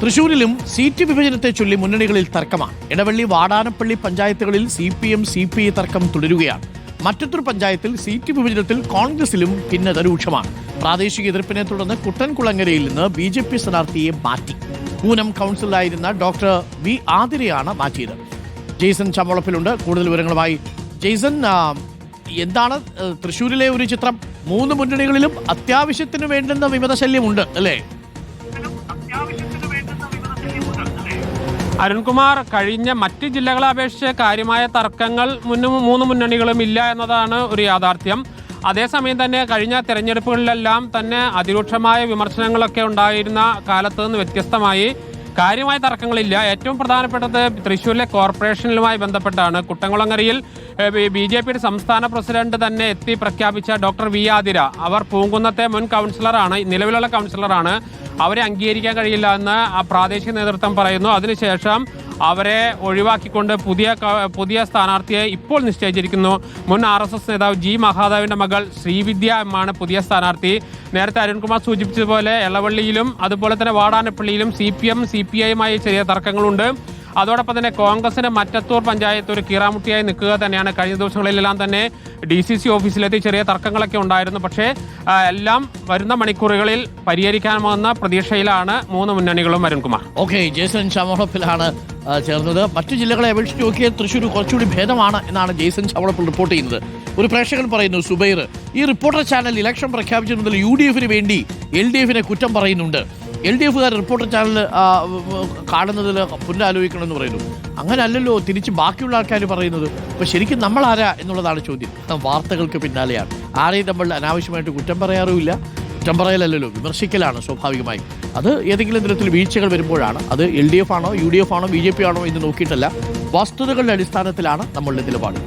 തൃശൂരിലും seat വിഭജനത്തെ ചൊല്ലി മുന്നണികളിൽ തർക്കമാണ്. ഇടവള്ളി, വാടാനപ്പള്ളി പഞ്ചായത്തുകളിൽ CPM CPI തർക്കം തുടരുകയാണ്. മറ്റത്തൊരു പഞ്ചായത്തിൽ സീറ്റ് വിഭജനത്തിൽ കോൺഗ്രസിലും ഭിന്നത രൂക്ഷമാണ്. പ്രാദേശിക എതിർപ്പിനെ തുടർന്ന് കുട്ടൻകുളങ്ങരയിൽ നിന്ന് BJP സ്ഥാനാർത്ഥിയെ മാറ്റി. പൂനം കൗൺസിലറായിരുന്ന ഡോക്ടർ V ആതിരയാണ് മാറ്റിയത്. ജെയ്സൺ ചമ്മളപ്പിലുണ്ട് കൂടുതൽ വിവരങ്ങളുമായി. ജെയ്സൺ, എന്താണ് തൃശ്ശൂരിലെ ഒരു ചിത്രം? 3 മുന്നണികളിലും അത്യാവശ്യത്തിന് വേണ്ടുന്ന വിമതശല്യമുണ്ട് അല്ലേ? അരുൺകുമാർ, കഴിഞ്ഞ മറ്റ് ജില്ലകളെ അപേക്ഷിച്ച് കാര്യമായ തർക്കങ്ങൾ 3 മുന്നണികളും ഇല്ല എന്നതാണ് ഒരു യാഥാർത്ഥ്യം. അതേസമയം തന്നെ കഴിഞ്ഞ തെരഞ്ഞെടുപ്പുകളിലെല്ലാം തന്നെ അതിരൂക്ഷമായ വിമർശനങ്ങളൊക്കെ ഉണ്ടായിരുന്ന കാലത്ത് നിന്ന് വ്യത്യസ്തമായി കാര്യമായ തർക്കങ്ങളില്ല. ഏറ്റവും പ്രധാനപ്പെട്ടത് തൃശ്ശൂരിലെ കോർപ്പറേഷനുമായി ബന്ധപ്പെട്ടാണ്. കുട്ടൻകുളങ്ങരയിൽ BJP സംസ്ഥാന പ്രസിഡന്റ് തന്നെ എത്തി പ്രഖ്യാപിച്ച ഡോക്ടർ V ആതിര, അവർ പൂങ്കുന്നത്തെ മുൻ കൗൺസിലറാണ്, നിലവിലുള്ള കൗൺസിലറാണ്. അവരെ അംഗീകരിക്കാൻ കഴിയില്ല എന്ന് പ്രാദേശിക നേതൃത്വം പറയുന്നു. അതിനുശേഷം അവരെ ഒഴിവാക്കിക്കൊണ്ട് പുതിയ സ്ഥാനാർത്ഥിയെ ഇപ്പോൾ നിശ്ചയിച്ചിരിക്കുന്നു. മുൻ RSS നേതാവ് G മഹാദേവന്റെ മകൾ ശ്രീവിദ്യ എമ്മാണ് പുതിയ സ്ഥാനാർത്ഥി. നേരത്തെ അരുൺകുമാർ സൂചിപ്പിച്ചതുപോലെ എളവള്ളിയിലും അതുപോലെ തന്നെ വാടാനപ്പള്ളിയിലും CPM CPIയുമായി ചെറിയ തർക്കങ്ങളുണ്ട്. അതോടൊപ്പം തന്നെ കോൺഗ്രസിന് മറ്റത്തൂർ പഞ്ചായത്ത് ഒരു കീറാമുട്ടിയായി നിൽക്കുക തന്നെയാണ്. കഴിഞ്ഞ ദിവസങ്ങളിലെല്ലാം തന്നെ DCC ഓഫീസിലെത്തി ചെറിയ തർക്കങ്ങളൊക്കെ ഉണ്ടായിരുന്നു. പക്ഷേ എല്ലാം വരുന്ന മണിക്കൂറുകളിൽ പരിഹരിക്കാമെന്ന പ്രതീക്ഷയിലാണ് 3 മുന്നണികളും. അരുൺകുമാർ, ജെയ്സൺ ചമ്മളപ്പിലാണ് ചേർന്നത്. മറ്റു ജില്ലകളെ അപേക്ഷിച്ച് നോക്കിയാൽ തൃശ്ശൂർ കുറച്ചുകൂടി ഭേദമാണ് എന്നാണ് ജെയ്സൺ ചമ്മളപ്പിൽ റിപ്പോർട്ട് ചെയ്യുന്നത്. ഒരു പ്രേക്ഷകൻ പറയുന്നു, സുബൈർ, ഈ റിപ്പോർട്ടർ ചാനൽ ഇലക്ഷൻ പ്രഖ്യാപിച്ചത് മുതൽ UDFന് വേണ്ടി LDFനെ കുറ്റം പറയുന്നുണ്ട്. LDFുകാർ റിപ്പോർട്ടർ ചാനൽ കാണുന്നതിൽ പുനരാലോചിക്കണമെന്ന് പറയുന്നു. അങ്ങനല്ലല്ലോ തിരിച്ച് ബാക്കിയുള്ള ആൾക്കാർ പറയുന്നത്. അപ്പോൾ ശരിക്കും നമ്മൾ ആരാ എന്നുള്ളതാണ് ചോദ്യം. വാർത്തകൾക്ക് പിന്നാലെയാണ്. ആരെയും നമ്മൾ അനാവശ്യമായിട്ട് കുറ്റം പറയാറുമില്ല. കുറ്റം പറയലല്ലോ, വിമർശിക്കലാണ് സ്വാഭാവികമായി. അത് ഏതെങ്കിലും തരത്തിൽ വീഴ്ചകൾ വരുമ്പോഴാണ്. അത് LDF ആണോ UDF ആണോ BJP ആണോ എന്ന് നോക്കിയിട്ടല്ല, വസ്തുതകളുടെ അടിസ്ഥാനത്തിലാണ് നമ്മളുടെ നിലപാട്.